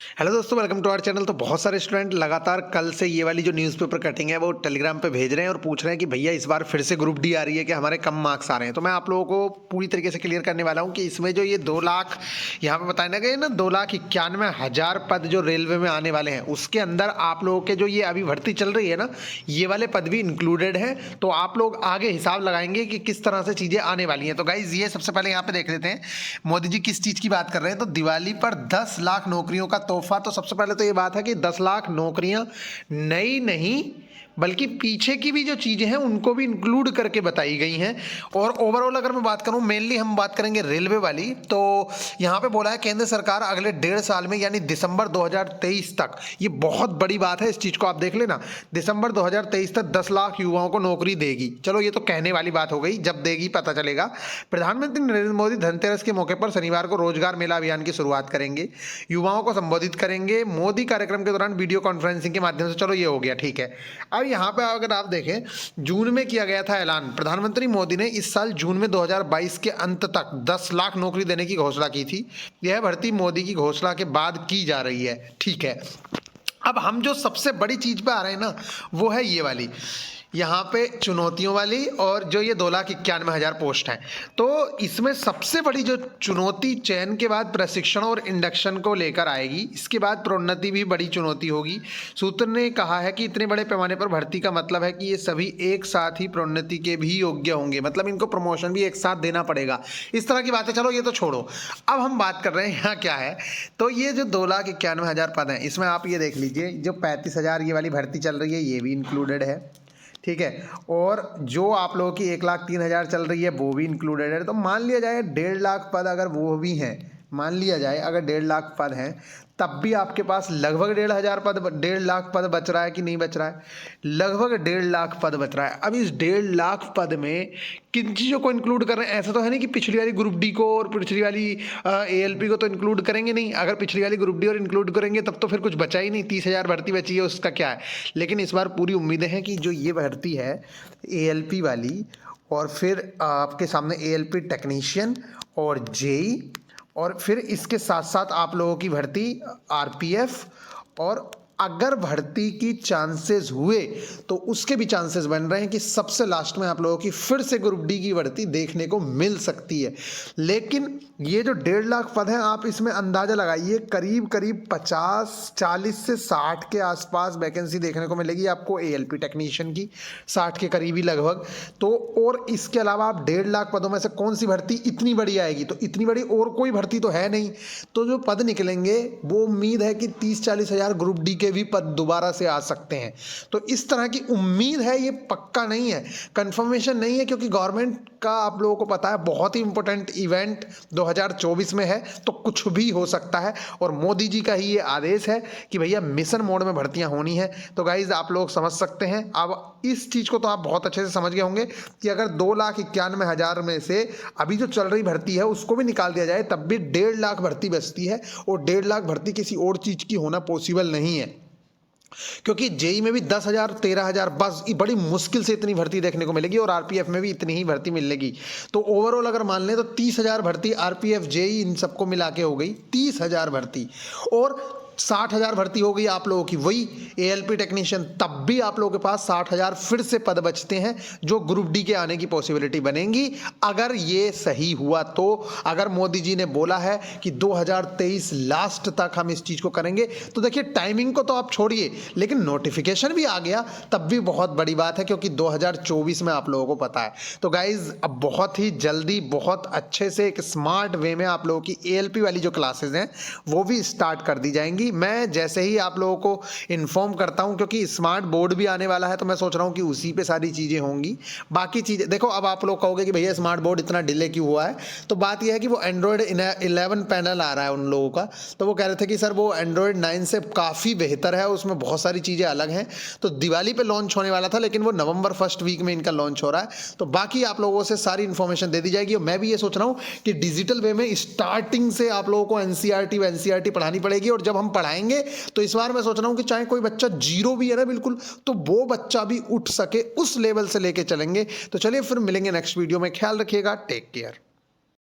Hello दोस्तों, welcome to our channel. तो बहुत सारे स्टूडेंट लगातार कल से ये वाली जो न्यूज़पेपर कटिंग है वो टेलीग्राम पे भेज रहे हैं और पूछ रहे हैं कि भैया इस बार फिर से ग्रुप डी आ रही है कि हमारे कम मार्क्स आ रहे हैं। तो मैं आप लोगों को पूरी तरीके से क्लियर करने वाला हूँ कि इसमें जो ये 2 लाख यहाँ पे बताए ना गए ना, 2,91,000 पद जो रेलवे में आने वाले हैं, उसके अंदर आप लोगों के जो ये अभी भर्ती चल रही है ना, ये वाले पद भी इंक्लूडेड है। तो आप लोग आगे हिसाब लगाएंगे कि किस तरह से चीज़ें आने वाली हैं। तो गाइज ये सबसे पहले यहाँ पे देख लेते हैं मोदी जी किस चीज़ की बात कर रहे हैं। तो दिवाली पर 10 लाख नौकरियों का तोहफा। तो सबसे पहले तो ये बात है कि 10 लाख नौकरियां नई नहीं बल्कि पीछे की भी जो चीज़ें हैं उनको भी इंक्लूड करके बताई गई हैं। और ओवरऑल अगर मैं बात करूं, मेनली हम बात करेंगे रेलवे वाली। तो यहाँ पे बोला है केंद्र सरकार अगले 1.5 साल में यानी दिसंबर 2023 तक, ये बहुत बड़ी बात है, इस चीज़ को आप देख लेना, दिसंबर 2023 तक 10 लाख युवाओं को नौकरी देगी। चलो ये तो कहने वाली बात हो गई, जब देगी पता चलेगा। प्रधानमंत्री नरेंद्र मोदी धनतेरस के मौके पर शनिवार को रोजगार मेला अभियान की शुरुआत करेंगे, युवाओं को संबोधित करेंगे मोदी कार्यक्रम के दौरान वीडियो कॉन्फ्रेंसिंग के माध्यम से। चलो ये हो गया, ठीक है। अब यहाँ पे अगर आप देखें, जून में किया गया था ऐलान, प्रधानमंत्री मोदी ने इस साल जून में 2022 के अंत तक 10 लाख नौकरी देने की घोषणा की थी। यह भर्ती मोदी की घोषणा के बाद की जा रही है, ठीक है। अब हम जो सबसे बड़ी चीज पे आ रहे हैं ना, वो है ये वाली, यहाँ पे चुनौतियों वाली, और जो ये 2,91,000 पोस्ट हैं। तो इसमें सबसे बड़ी जो चुनौती चयन के बाद प्रशिक्षण और इंडक्शन को लेकर आएगी। इसके बाद प्रोन्नति भी बड़ी चुनौती होगी। सूत्र ने कहा है कि इतने बड़े पैमाने पर भर्ती का मतलब है कि ये सभी एक साथ ही प्रोन्नति के भी योग्य होंगे, मतलब इनको प्रमोशन भी एक साथ देना पड़ेगा, इस तरह की बातें। चलो ये तो छोड़ो, अब हम बात कर रहे हैं यहाँ क्या है। तो ये जो 2,91,000 पद हैं, इसमें आप ये देख लीजिए, जो 35,000 ये वाली भर्ती चल रही है ये भी इंक्लूडेड है, ठीक है। और जो आप लोगों की 1,03,000 चल रही है वो भी इंक्लूडेड है। तो मान लिया जाए 1.5 लाख पद अगर वो भी हैं, मान लिया जाए अगर 1.5 लाख पद हैं, तब भी आपके पास लगभग 1.5 लाख पद बच रहा है कि नहीं बच रहा है? लगभग 1.5 लाख पद बच रहा है। अब इस 1.5 लाख पद में किन चीज़ों को इंक्लूड कर रहे हैं? ऐसा तो है नहीं कि पिछली वाली ग्रुप डी को और पिछली वाली ALP को तो इंक्लूड करेंगे नहीं। अगर पिछली वाली ग्रुप डी और इंक्लूड करेंगे तब तो फिर कुछ बचा ही नहीं, 30,000 भर्ती बची है, उसका क्या है। लेकिन इस बार पूरी उम्मीदें हैं कि जो ये भर्ती है ALP वाली, और फिर आपके सामने ALP टेक्नीशियन और JEE, और फिर इसके साथ साथ आप लोगों की भर्ती RPF, और अगर भर्ती की चांसेस हुए तो उसके भी चांसेस बन रहे हैं कि सबसे लास्ट में आप लोगों की फिर से ग्रुप डी की भर्ती देखने को मिल सकती है। लेकिन ये जो 1.5 लाख पद हैं, आप इसमें अंदाजा लगाइए, करीब करीब 40 से 60 के आसपास वैकेंसी देखने को मिलेगी आपको ALP टेक्नीशियन की, 60 के करीबी लगभग। तो और इसके अलावा आप 1.5 लाख पदों में से कौन सी भर्ती इतनी बड़ी आएगी? तो इतनी बड़ी और कोई भर्ती तो है नहीं। तो जो पद निकलेंगे वो उम्मीद है कि 30-40 हज़ार ग्रुप डी के भी पद दोबारा से आ सकते हैं। तो इस तरह की उम्मीद है, ये पक्का नहीं है, कंफर्मेशन नहीं है, क्योंकि गवर्नमेंट का आप लोगों को पता है बहुत ही इंपॉर्टेंट इवेंट 2024 में है, तो कुछ भी हो सकता है। और मोदी जी का ही ये आदेश है कि भैया मिशन मोड में भर्तियां होनी है। तो गाइज आप लोग समझ सकते हैं। अब इस चीज को तो आप बहुत अच्छे से समझ गए होंगे कि अगर 2,91,000 में से अभी जो चल रही भर्ती है उसको भी निकाल दिया जाए तब भी 1.5 लाख भर्ती बचती है, और 1.5 लाख भर्ती किसी और चीज की होना पॉसिबल नहीं है। क्योंकि JEE में भी 10,000 13,000 बस बड़ी मुश्किल से इतनी भर्ती देखने को मिलेगी, और RPF में भी इतनी ही भर्ती मिलेगी। तो ओवरऑल अगर मान लें तो 30,000 भर्ती RPF JEE इन सबको मिला के हो गई 30,000 भर्ती, और 60,000 भर्ती हो गई आप लोगों की वही ALP टेक्नीशियन। तब भी आप लोगों के पास 60,000 फिर से पद बचते हैं जो ग्रुप डी के आने की पॉसिबिलिटी बनेगी अगर ये सही हुआ। तो अगर मोदी जी ने बोला है कि 2023 लास्ट तक हम इस चीज़ को करेंगे, तो देखिए टाइमिंग को तो आप छोड़िए, लेकिन नोटिफिकेशन भी आ गया तब भी बहुत बड़ी बात है, क्योंकि 2024 में आप लोगों को पता है। तो गाइज अब बहुत ही जल्दी बहुत अच्छे से एक स्मार्ट वे में आप लोगों की ALP वाली जो क्लासेज हैं वो भी स्टार्ट कर दी जाएंगी। मैं जैसे ही आप लोगों को इन्फॉर्म करता हूं, क्योंकि स्मार्ट बोर्ड भी आने वाला है, तो मैं सोच रहा हूं कि उसी पे सारी चीज़ें होंगी। बाकी चीज़ें देखो, अब आप लोग कहोगे कि भैया स्मार्ट बोर्ड इतना डिले क्यों हुआ है, तो बात यह है कि वो एंड्रॉयड 11 पैनल आ रहा है उन लोगों का, तो वो कह रहे थे कि सर वो एंड्रॉयड 9 से काफ़ी बेहतर है, उसमें बहुत सारी चीज़ें अलग हैं। तो दिवाली पे लॉन्च होने वाला था, लेकिन वो नवंबर फर्स्ट वीक में इनका लॉन्च हो रहा है। तो बाकी आप लोगों से सारी इन्फॉर्मेशन दे दी जाएगी। और मैं भी ये सोच रहा हूँ कि डिजिटल वे में स्टार्टिंग से आप लोगों को NCERT पढ़ानी पड़ेगी, और जब हम पढ़ाएंगे तो इस बार मैं सोच रहा हूं कि चाहे कोई बच्चा जीरो भी है ना बिल्कुल, तो वो बच्चा भी उठ सके, उस लेवल से लेके चलेंगे। तो चलिए फिर मिलेंगे नेक्स्ट वीडियो में, ख्याल रखिएगा, टेक केयर।